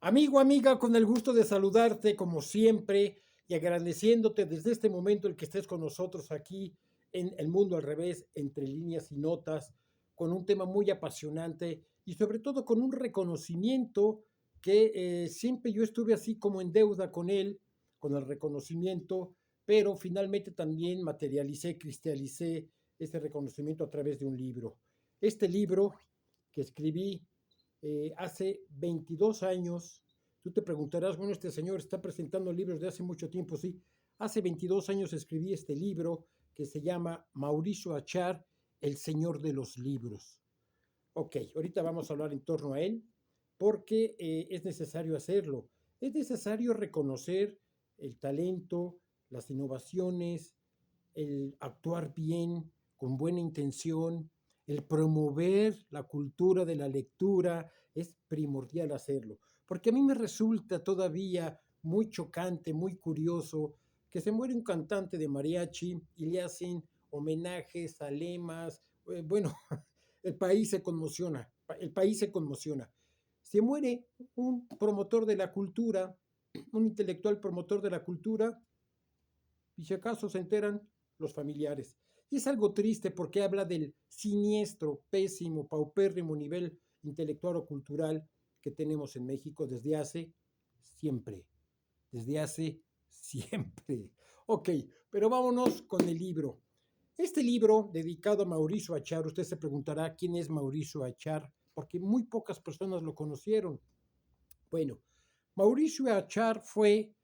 Amigo, amiga, con el gusto de saludarte como siempre y agradeciéndote desde este momento el que estés con nosotros aquí en El Mundo al Revés, entre líneas y notas, con un tema muy apasionante y sobre todo con un reconocimiento que siempre yo estuve así como en deuda con él, con el reconocimiento, pero finalmente también materialicé, cristalicé ese reconocimiento a través de un libro. Este libro que escribí hace 22 años. Tú te preguntarás, bueno, este señor está presentando libros de hace mucho tiempo, sí. Hace 22 años escribí este libro que se llama Mauricio Achar, el Señor de los Libros. Ok, ahorita vamos a hablar en torno a él porque es necesario hacerlo. Es necesario reconocer el talento, las innovaciones, el actuar bien, con buena intención, el promover la cultura de la lectura, es primordial hacerlo. Porque a mí me resulta todavía muy chocante, muy curioso, que se muere un cantante de mariachi y le hacen homenajes a lemas. Bueno, el país se conmociona, el país se conmociona. Se muere un promotor de la cultura, un intelectual promotor de la cultura, y si acaso se enteran los familiares. Y es algo triste porque habla del siniestro, pésimo, paupérrimo nivel intelectual o cultural que tenemos en México desde hace siempre, desde hace siempre. Ok, pero vámonos con el libro. Este libro dedicado a Mauricio Achar, usted se preguntará quién es Mauricio Achar, porque muy pocas personas lo conocieron. Bueno, Mauricio Achar fue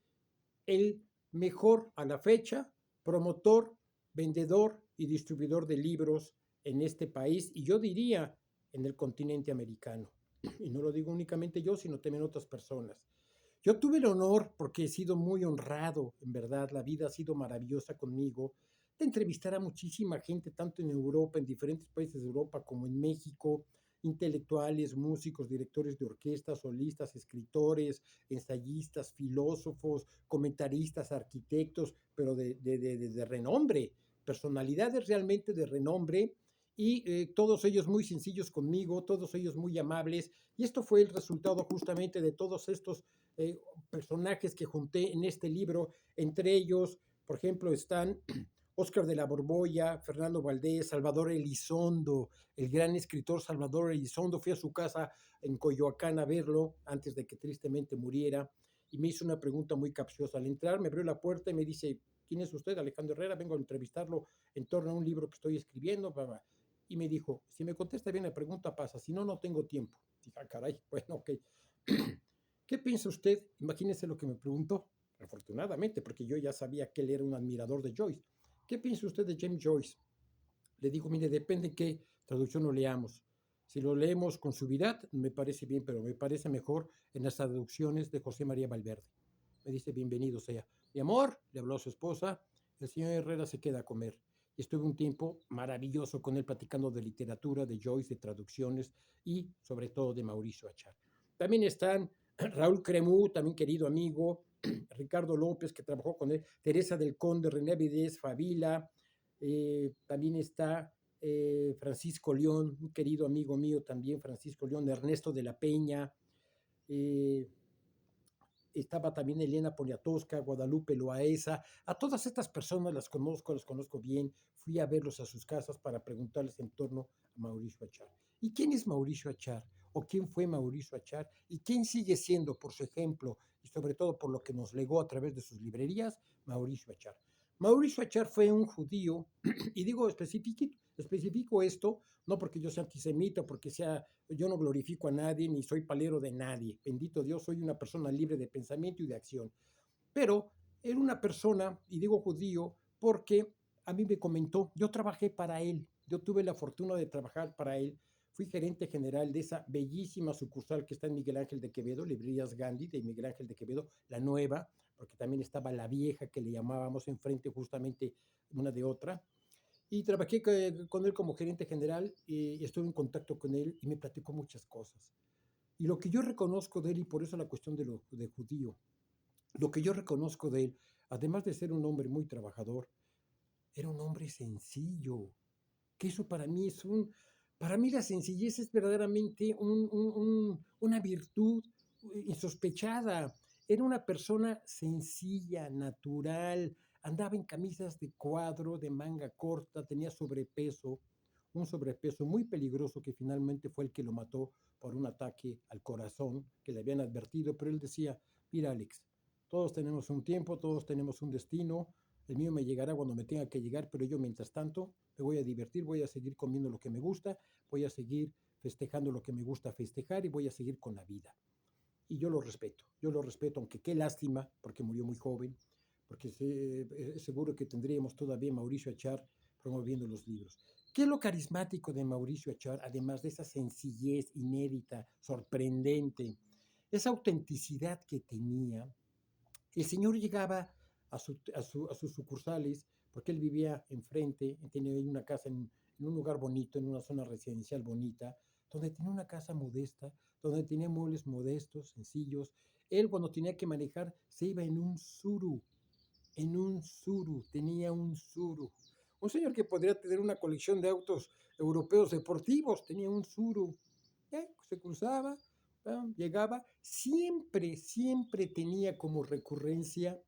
el mejor a la fecha promotor, vendedor y distribuidor de libros en este país y yo diría en el continente americano. Y no lo digo únicamente yo, sino también otras personas. Yo tuve el honor, porque he sido muy honrado, en verdad, la vida ha sido maravillosa conmigo, de entrevistar a muchísima gente, tanto en Europa, en diferentes países de Europa, como en México, intelectuales, músicos, directores de orquestas, solistas, escritores, ensayistas, filósofos, comentaristas, arquitectos, pero de renombre, personalidades realmente de renombre, y todos ellos muy sencillos conmigo, todos ellos muy amables, y esto fue el resultado justamente de todos estos eh, personajes que junté en este libro. Entre ellos, por ejemplo, están Óscar de la Borbolla, Fernando Valdés, Salvador Elizondo, el gran escritor Salvador Elizondo. Fui a su casa en Coyoacán a verlo antes de que tristemente muriera y me hizo una pregunta muy capciosa. Al entrar me abrió la puerta y me dice, ¿quién es usted? Alejandro Herrera, vengo a entrevistarlo en torno a un libro que estoy escribiendo. Y me dijo, si me contesta bien la pregunta pasa, si no, no tengo tiempo. Dije, ah, caray, bueno, ok. ¿Qué piensa usted? Imagínese lo que me preguntó, afortunadamente, porque yo ya sabía que él era un admirador de Joyce. ¿Qué piensa usted de James Joyce? Le digo, mire, depende qué traducción lo leamos. Si lo leemos con suavidad, me parece bien, pero me parece mejor en las traducciones de José María Valverde. Me dice, bienvenido sea. Mi amor, le habló a su esposa, el señor Herrera se queda a comer. Y estuve un tiempo maravilloso con él platicando de literatura, de Joyce, de traducciones y sobre todo de Mauricio Achar. También están Raúl Cremú, también querido amigo, Ricardo López, que trabajó con él, Teresa del Conde, René Videz, Favila, también está Francisco León, un querido amigo mío también, Francisco León, Ernesto de la Peña, eh, estaba también Elena Poniatowska, Guadalupe Loaesa. A todas estas personas las conozco bien. Fui a verlos a sus casas para preguntarles en torno a Mauricio Achar. ¿Y quién es Mauricio Achar? ¿O quién fue Mauricio Achar? ¿Y quién sigue siendo, por su ejemplo, y sobre todo por lo que nos legó a través de sus librerías, Mauricio Achar? Mauricio Achar fue un judío, y digo especifico esto, no porque yo sea antisemita, porque sea, yo no glorifico a nadie, ni soy palero de nadie. Bendito Dios, soy una persona libre de pensamiento y de acción. Pero era una persona, y digo judío, porque a mí me comentó, yo trabajé para él, yo tuve la fortuna de trabajar para él, fui gerente general de esa bellísima sucursal que está en Miguel Ángel de Quevedo, Librerías Gandhi de Miguel Ángel de Quevedo, la nueva, porque también estaba la vieja que le llamábamos enfrente justamente una de otra. Y trabajé con él como gerente general y estuve en contacto con él y me platicó muchas cosas. Y lo que yo reconozco de él, y por eso la cuestión de judío, lo que yo reconozco de él, además de ser un hombre muy trabajador, era un hombre sencillo, que eso para mí para mí la sencillez es verdaderamente una virtud, insospechada. Era una persona sencilla, natural, andaba en camisas de cuadro, de manga corta, tenía sobrepeso, un sobrepeso muy peligroso que finalmente fue el que lo mató por un ataque al corazón que le habían advertido, pero él decía, mira Alex, todos tenemos un tiempo, todos tenemos un destino, el mío me llegará cuando me tenga que llegar, pero yo mientras tanto me voy a divertir, voy a seguir comiendo lo que me gusta, voy a seguir festejando lo que me gusta festejar y voy a seguir con la vida. Y yo lo respeto, aunque qué lástima, porque murió muy joven, porque seguro que tendríamos todavía Mauricio Achar promoviendo los libros. ¿Qué es lo carismático de Mauricio Achar, además de esa sencillez inédita, sorprendente, esa autenticidad que tenía? El señor llegaba a sus sucursales, porque él vivía enfrente, tenía una casa en un lugar bonito, en una zona residencial bonita, donde tenía una casa modesta, donde tenía muebles modestos, sencillos. Él cuando tenía que manejar se iba en un Suru, tenía un Suru. Un señor que podría tener una colección de autos europeos deportivos, tenía un Suru. Se cruzaba, llegaba, siempre tenía como recurrencia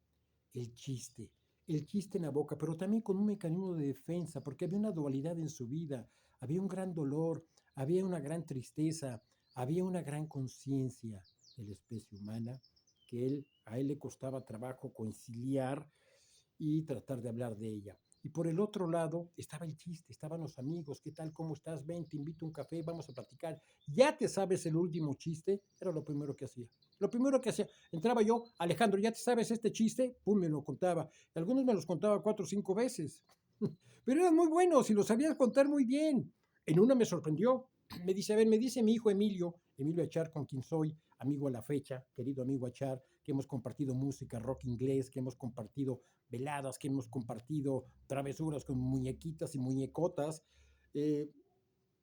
el chiste, el chiste en la boca, pero también con un mecanismo de defensa, porque había una dualidad en su vida, había un gran dolor, había una gran tristeza, había una gran conciencia de la especie humana que a él le costaba trabajo conciliar y tratar de hablar de ella. Y por el otro lado estaba el chiste, estaban los amigos, ¿qué tal? ¿Cómo estás? Ven, te invito a un café, vamos a platicar. ¿Ya te sabes el último chiste? Era lo primero que hacía. Lo primero que hacía, entraba yo, Alejandro, ¿ya te sabes este chiste? Pum, me lo contaba. Algunos me los contaba 4 o 5 veces. Pero eran muy buenos y los sabía contar muy bien. En una me sorprendió. Me dice, a ver, me dice mi hijo Emilio Achar, con quien soy amigo a la fecha, querido amigo Achar, que hemos compartido música, rock inglés, que hemos compartido veladas, que hemos compartido travesuras con muñequitas y muñecotas. Eh,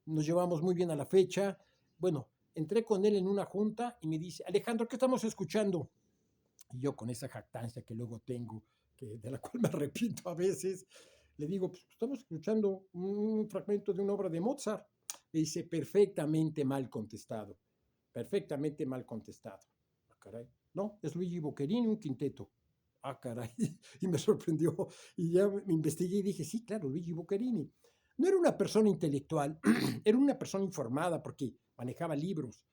Nos llevamos muy bien a la fecha. Bueno, entré con él en una junta y me dice, Alejandro, ¿qué estamos escuchando? Y yo con esa jactancia que luego tengo, de la cual me arrepiento a veces, le digo, pues estamos escuchando un fragmento de una obra de Mozart. Me dice, perfectamente mal contestado, perfectamente mal contestado. Ah, caray. No, es Luigi Boccherini, un quinteto. Ah, caray. Y me sorprendió. Y ya me investigué y dije, sí, claro, Luigi Boccherini. No era una persona intelectual, era una persona informada porque manejaba libros.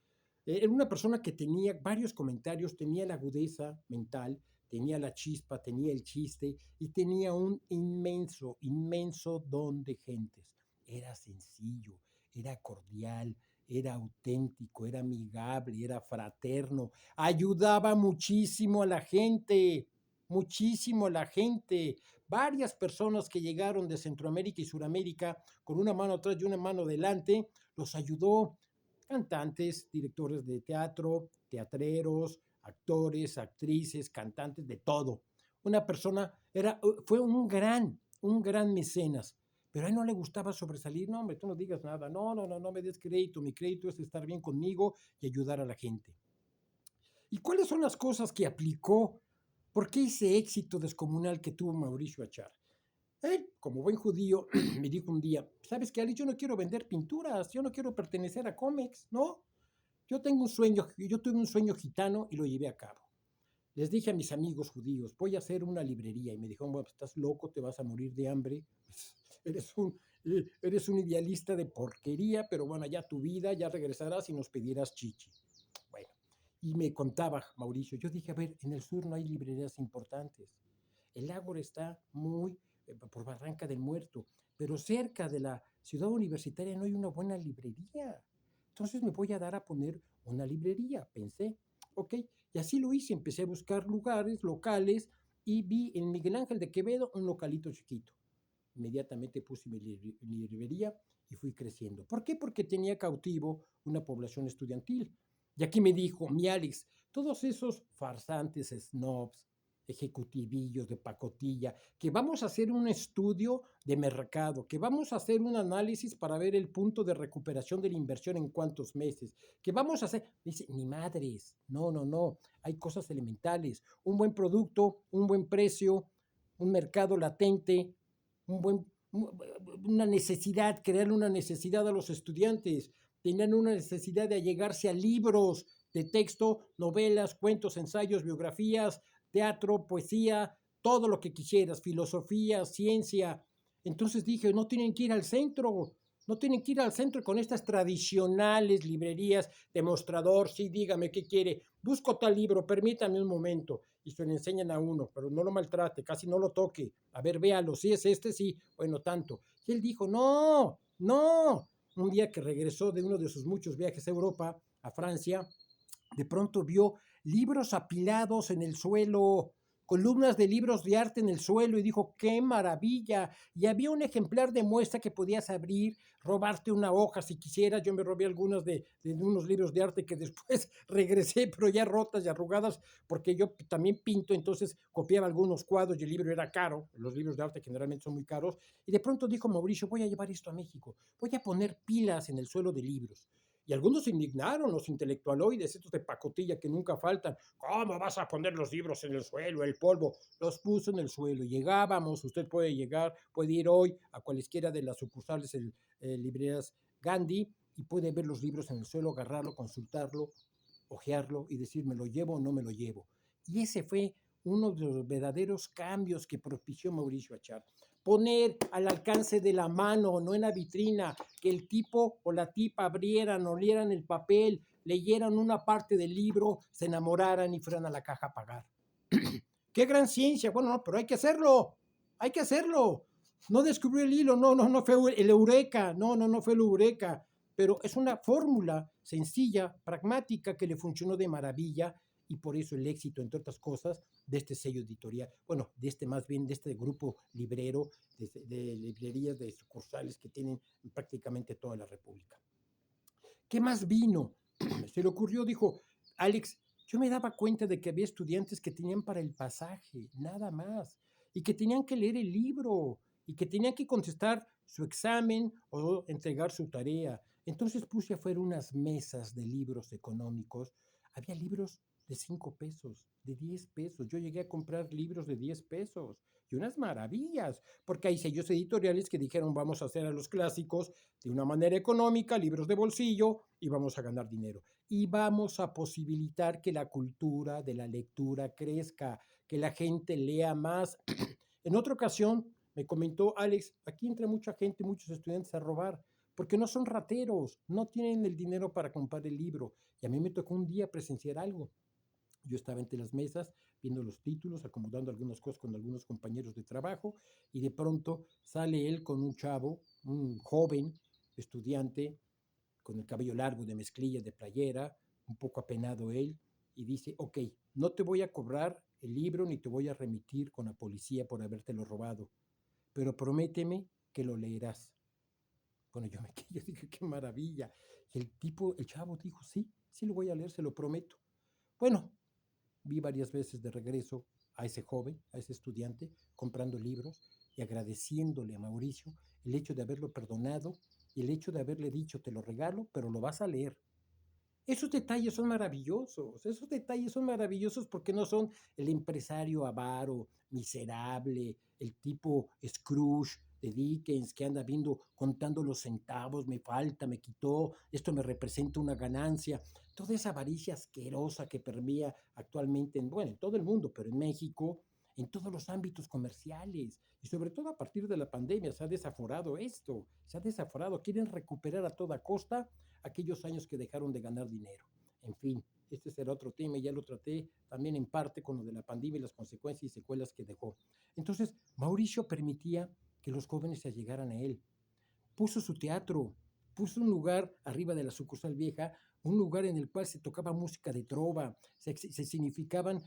Era una persona que tenía varios comentarios, tenía la agudeza mental, tenía la chispa, tenía el chiste y tenía un inmenso don de gentes. Era sencillo, era cordial, era auténtico, era amigable, era fraterno, ayudaba muchísimo a la gente, muchísimo a la gente. Varias personas que llegaron de Centroamérica y Suramérica con una mano atrás y una mano delante, los ayudó. Cantantes, directores de teatro, teatreros, actores, actrices, cantantes, de todo. Una persona fue un gran mecenas, pero a él no le gustaba sobresalir. No, hombre, tú no digas nada. No me des crédito. Mi crédito es estar bien conmigo y ayudar a la gente. ¿Y cuáles son las cosas que aplicó? ¿Por qué ese éxito descomunal que tuvo Mauricio Achar? Él, como buen judío, me dijo un día, ¿sabes qué, Alex? Yo no quiero vender pinturas, yo no quiero pertenecer a cómics, ¿no? Yo tuve un sueño gitano y lo llevé a cabo. Les dije a mis amigos judíos, voy a hacer una librería. Y me dijeron, bueno, estás loco, te vas a morir de hambre. Eres un idealista de porquería, pero bueno, ya tu vida, ya regresarás y nos pedirás chichi. Bueno, y me contaba Mauricio, yo dije, a ver, en el sur no hay librerías importantes. El Ágora está muy por Barranca del Muerto, pero cerca de la ciudad universitaria no hay una buena librería. Entonces me voy a dar a poner una librería, pensé. Ok, y así lo hice, empecé a buscar lugares locales y vi en Miguel Ángel de Quevedo un localito chiquito. Inmediatamente puse mi librería y fui creciendo. ¿Por qué? Porque tenía cautivo una población estudiantil. Y aquí me dijo, mi Alex, todos esos farsantes snobs, ejecutivillos de pacotilla, que vamos a hacer un estudio de mercado, que vamos a hacer un análisis para ver el punto de recuperación de la inversión en cuántos meses, que vamos a hacer, dice, ni madres, no, hay cosas elementales, un buen producto, un buen precio, un mercado latente, un buen, una necesidad, crear una necesidad a los estudiantes, tenían una necesidad de allegarse a libros, de texto, novelas, cuentos, ensayos, biografías, teatro, poesía, todo lo que quisieras, filosofía, ciencia. Entonces dije, no tienen que ir al centro, no tienen que ir al centro con estas tradicionales librerías de mostrador, sí, dígame qué quiere, busco tal libro, permítame un momento, y se lo enseñan a uno, pero no lo maltrate, casi no lo toque, a ver, véalo, si es este, sí, bueno, tanto. Y él dijo, no, no. Un día que regresó de uno de sus muchos viajes a Europa, a Francia, de pronto vio libros apilados en el suelo, columnas de libros de arte en el suelo y dijo, ¡qué maravilla! Y había un ejemplar de muestra que podías abrir, robarte una hoja si quisieras. Yo me robé algunos de unos libros de arte que después regresé, pero ya rotas y arrugadas, porque yo también pinto, entonces copiaba algunos cuadros y el libro era caro. Los libros de arte generalmente son muy caros. Y de pronto dijo Mauricio, voy a llevar esto a México, voy a poner pilas en el suelo de libros. Y algunos se indignaron, los intelectualoides, estos de pacotilla que nunca faltan. ¿Cómo vas a poner los libros en el suelo, el polvo? Los puso en el suelo. Llegábamos, usted puede llegar, puede ir hoy a cualesquiera de las sucursales librerías Gandhi y puede ver los libros en el suelo, agarrarlo, consultarlo, hojearlo y decir, ¿me lo llevo o no me lo llevo? Y ese fue uno de los verdaderos cambios que propició Mauricio Achar. Poner al alcance de la mano, no en la vitrina, que el tipo o la tipa abrieran, olieran el papel, leyeran una parte del libro, se enamoraran y fueran a la caja a pagar. ¡Qué gran ciencia! Bueno, no, pero hay que hacerlo, hay que hacerlo. No descubrió el hilo, no fue el eureka, no fue el eureka, pero es una fórmula sencilla, pragmática, que le funcionó de maravilla y por eso el éxito, entre otras cosas, de este sello editorial, bueno, de este más bien, de este grupo librero, de librerías, de sucursales que tienen prácticamente toda la República. ¿Qué más vino? Se le ocurrió, dijo, Alex, yo me daba cuenta de que había estudiantes que tenían para el pasaje, nada más, y que tenían que leer el libro, y que tenían que contestar su examen o entregar su tarea. Entonces puse afuera unas mesas de libros económicos. Había libros de 5 pesos, de 10 pesos. Yo llegué a comprar libros de 10 pesos y unas maravillas, porque hay sellos editoriales que dijeron vamos a hacer a los clásicos de una manera económica, libros de bolsillo, y vamos a ganar dinero. Y vamos a posibilitar que la cultura de la lectura crezca, que la gente lea más. En otra ocasión me comentó Alex, aquí entra mucha gente, muchos estudiantes a robar, porque no son rateros, no tienen el dinero para comprar el libro. Y a mí me tocó un día presenciar algo. Yo estaba entre las mesas viendo los títulos, acomodando algunas cosas con algunos compañeros de trabajo y de pronto sale él con un chavo, un joven estudiante, con el cabello largo de mezclilla, de playera, un poco apenado él, y dice, ok, no te voy a cobrar el libro ni te voy a remitir con la policía por habértelo robado, pero prométeme que lo leerás. Bueno, yo me quedé, yo dije, qué maravilla. Y el chavo dijo, sí, sí lo voy a leer, se lo prometo. Bueno, vi varias veces de regreso a ese joven, a ese estudiante, comprando libros y agradeciéndole a Mauricio el hecho de haberlo perdonado y el hecho de haberle dicho, te lo regalo, pero lo vas a leer. Esos detalles son maravillosos porque no son el empresario avaro, miserable, el tipo Scrooge de Dickens que anda viendo, contando los centavos, me falta, me quitó, esto me representa una ganancia. Toda esa avaricia asquerosa que permea actualmente bueno, en todo el mundo, pero en México, en todos los ámbitos comerciales y sobre todo a partir de la pandemia se ha desaforado esto, se ha desaforado, quieren recuperar a toda costa aquellos años que dejaron de ganar dinero. En fin, este será otro tema y ya lo traté también en parte con lo de la pandemia y las consecuencias y secuelas que dejó. Entonces, Mauricio permitía que los jóvenes se allegaran a él. Puso su teatro, puso un lugar arriba de la sucursal vieja, un lugar en el cual se tocaba música de trova, se significaban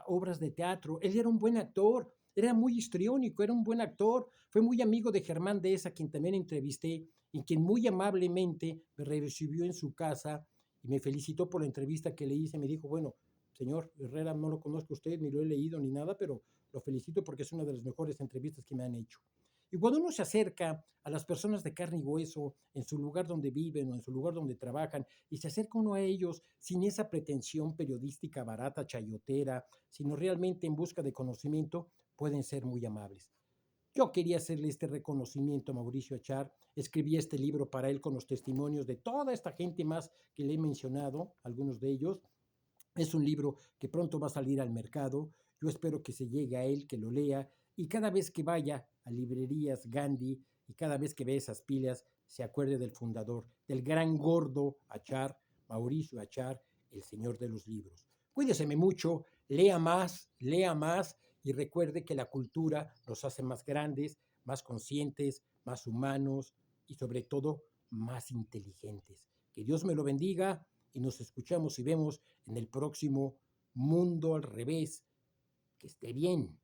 obras de teatro. Él era un buen actor, era muy histriónico, era un buen actor. Fue muy amigo de Germán Deza, a quien también entrevisté, y quien muy amablemente me recibió en su casa y me felicitó por la entrevista que le hice. Me dijo, bueno, señor Herrera, no lo conozco a usted, ni lo he leído, ni nada, pero lo felicito porque es una de las mejores entrevistas que me han hecho. Y cuando uno se acerca a las personas de carne y hueso en su lugar donde viven o en su lugar donde trabajan y se acerca uno a ellos sin esa pretensión periodística barata, chayotera, sino realmente en busca de conocimiento, pueden ser muy amables. Yo quería hacerle este reconocimiento a Mauricio Achar. Escribí este libro para él con los testimonios de toda esta gente más que le he mencionado, algunos de ellos. Es un libro que pronto va a salir al mercado. Yo espero que se llegue a él, que lo lea y cada vez que vaya a librerías Gandhi y cada vez que vea esas pilas, se acuerde del fundador, del gran gordo Achar, Mauricio Achar, el señor de los libros. Cuídeseme mucho, lea más y recuerde que la cultura nos hace más grandes, más conscientes, más humanos y sobre todo más inteligentes. Que Dios me lo bendiga y nos escuchamos y vemos en el próximo Mundo al Revés. Que esté bien.